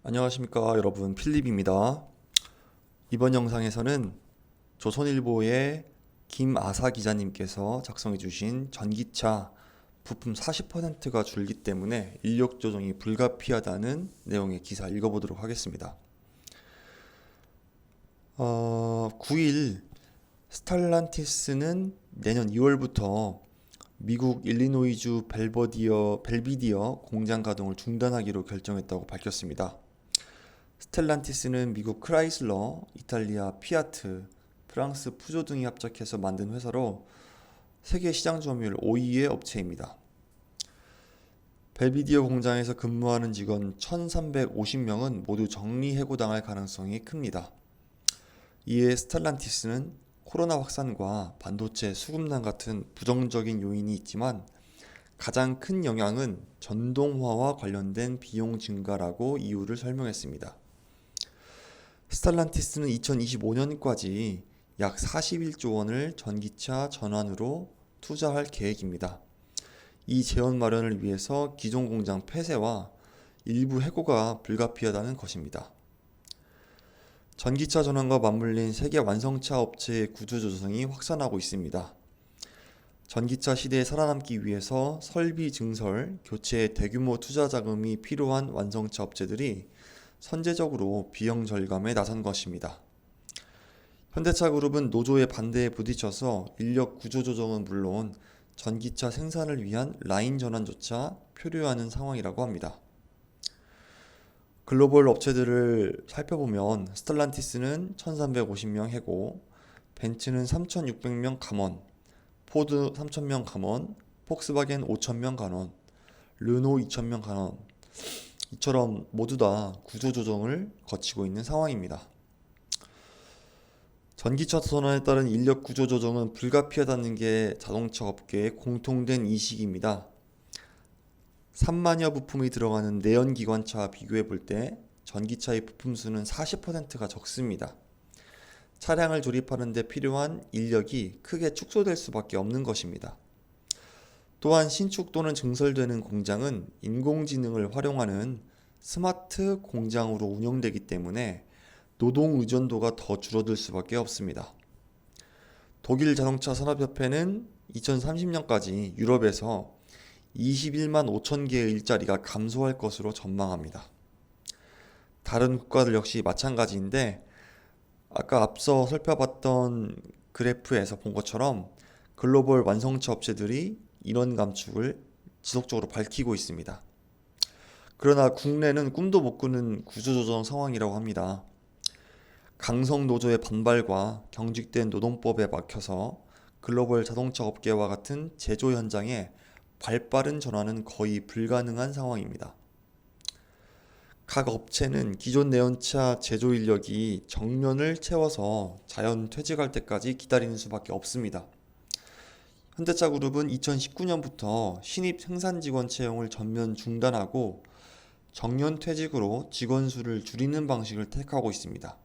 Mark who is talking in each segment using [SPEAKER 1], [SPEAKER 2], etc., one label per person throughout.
[SPEAKER 1] 안녕하십니까 여러분, 필립입니다. 이번 영상에서는 조선일보의 김아사 기자님께서 작성해 주신 전기차 부품 40%가 줄기 때문에 인력 조정이 불가피하다는 내용의 기사 읽어보도록 하겠습니다. 9일 스탈란티스는 내년 2월부터 미국 일리노이주 벨비디어 공장 가동을 중단하기로 결정했다고 밝혔습니다. 스텔란티스는 미국 크라이슬러, 이탈리아 피아트, 프랑스 푸조 등이 합작해서 만든 회사로 세계 시장 점유율 5위의 업체입니다. 벨비디어 공장에서 근무하는 직원 1,350명은 모두 정리해고당할 가능성이 큽니다. 이에 스텔란티스는 코로나 확산과 반도체 수급난 같은 부정적인 요인이 있지만 가장 큰 영향은 전동화와 관련된 비용 증가라고 이유를 설명했습니다. 스탈란티스는 2025년까지 약 41조 원을 전기차 전환으로 투자할 계획입니다. 이 재원 마련을 위해서 기존 공장 폐쇄와 일부 해고가 불가피하다는 것입니다. 전기차 전환과 맞물린 세계 완성차 업체의 구조조정이 확산하고 있습니다. 전기차 시대에 살아남기 위해서 설비 증설, 교체에 대규모 투자 자금이 필요한 완성차 업체들이 선제적으로 비용 절감에 나선 것입니다. 현대차그룹은 노조의 반대에 부딪혀서 인력 구조 조정은 물론 전기차 생산을 위한 라인 전환조차 표류하는 상황이라고 합니다. 글로벌 업체들을 살펴보면 스텔란티스는 1350명 해고, 벤츠는 3600명 감원, 포드 3000명 감원, 폭스바겐 5000명 감원, 르노 2000명 감원, 이처럼 모두 다 구조조정을 거치고 있는 상황입니다. 전기차 전환에 따른 인력 구조조정은 불가피하다는 게 자동차 업계의 공통된 인식입니다. 3만여 부품이 들어가는 내연기관차와 비교해 볼 때 전기차의 부품 수는 40%가 적습니다. 차량을 조립하는 데 필요한 인력이 크게 축소될 수밖에 없는 것입니다. 또한 신축 또는 증설되는 공장은 인공지능을 활용하는 스마트 공장으로 운영되기 때문에 노동 의존도가 더 줄어들 수밖에 없습니다. 독일 자동차 산업협회는 2030년까지 유럽에서 21만 5천 개의 일자리가 감소할 것으로 전망합니다. 다른 국가들 역시 마찬가지인데 아까 앞서 살펴봤던 그래프에서 본 것처럼 글로벌 완성차 업체들이 인원 감축을 지속적으로 밝히고 있습니다. 그러나 국내는 꿈도 못 꾸는 구조조정 상황이라고 합니다. 강성 노조의 반발과 경직된 노동법에 막혀서 글로벌 자동차 업계와 같은 제조 현장에 발빠른 전환은 거의 불가능한 상황입니다. 각 업체는 기존 내연차 제조 인력이 정년을 채워서 자연 퇴직할 때까지 기다리는 수밖에 없습니다. 현대차그룹은 2019년부터 신입 생산 직원 채용을 전면 중단하고 정년 퇴직으로 직원 수를 줄이는 방식을 택하고 있습니다.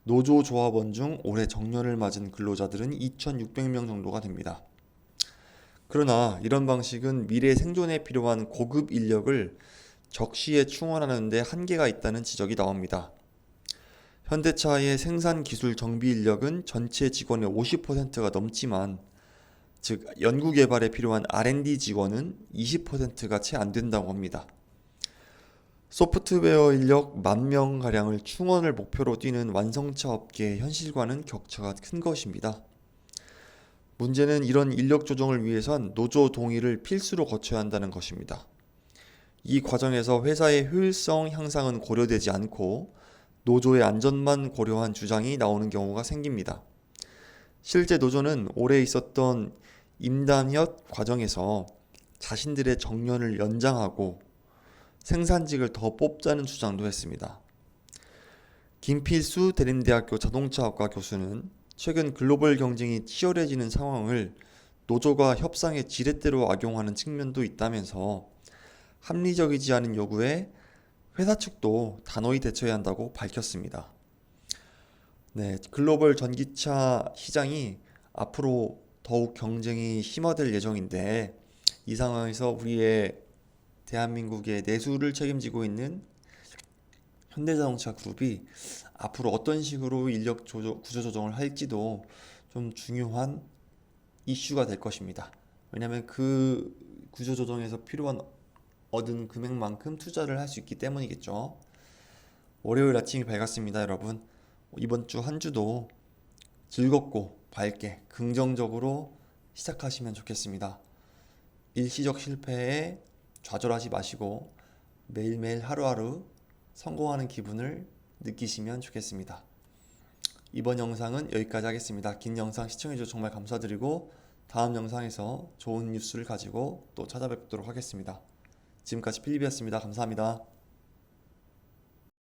[SPEAKER 1] 노조 조합원 중 올해 정년을 맞은 근로자들은 2,600명 정도가 됩니다. 그러나 이런 방식은 미래 생존에 필요한 고급 인력을 적시에 충원하는 데 한계가 있다는 지적이 나옵니다. 현대차의 생산 기술 정비 인력은 전체 직원의 50%가 넘지만 즉 연구개발에 필요한 R&D 직원은 20%가 채 안 된다고 합니다. 소프트웨어 인력 10,000명가량을 충원을 목표로 뛰는 완성차 업계의 현실과는 격차가 큰 것입니다. 문제는 이런 인력 조정을 위해선 노조 동의를 필수로 거쳐야 한다는 것입니다. 이 과정에서 회사의 효율성 향상은 고려되지 않고 노조의 안전만 고려한 주장이 나오는 경우가 생깁니다. 실제 노조는 올해 있었던 임단협 과정에서 자신들의 정년을 연장하고 생산직을 더 뽑자는 주장도 했습니다. 김필수 대림대학교 자동차학과 교수는 최근 글로벌 경쟁이 치열해지는 상황을 노조가 협상의 지렛대로 악용하는 측면도 있다면서 합리적이지 않은 요구에 회사 측도 단호히 대처해야 한다고 밝혔습니다. 네, 글로벌 전기차 시장이 앞으로 더욱 경쟁이 심화될 예정인데 이 상황에서 우리의 대한민국의 내수를 책임지고 있는 현대자동차 그룹이 앞으로 어떤 식으로 구조 조정을 할지도 좀 중요한 이슈가 될 것입니다. 왜냐하면 그 구조 조정에서 필요한 얻은 금액만큼 투자를 할 수 있기 때문이겠죠. 월요일 아침이 밝았습니다, 여러분. 이번 주 한 주도 즐겁고 밝게 긍정적으로 시작하시면 좋겠습니다. 일시적 실패에 좌절하지 마시고 매일매일 하루하루 성공하는 기분을 느끼시면 좋겠습니다. 이번 영상은 여기까지 하겠습니다. 긴 영상 시청해주셔서 정말 감사드리고 다음 영상에서 좋은 뉴스를 가지고 또 찾아뵙도록 하겠습니다. 지금까지 필립이었습니다. 감사합니다.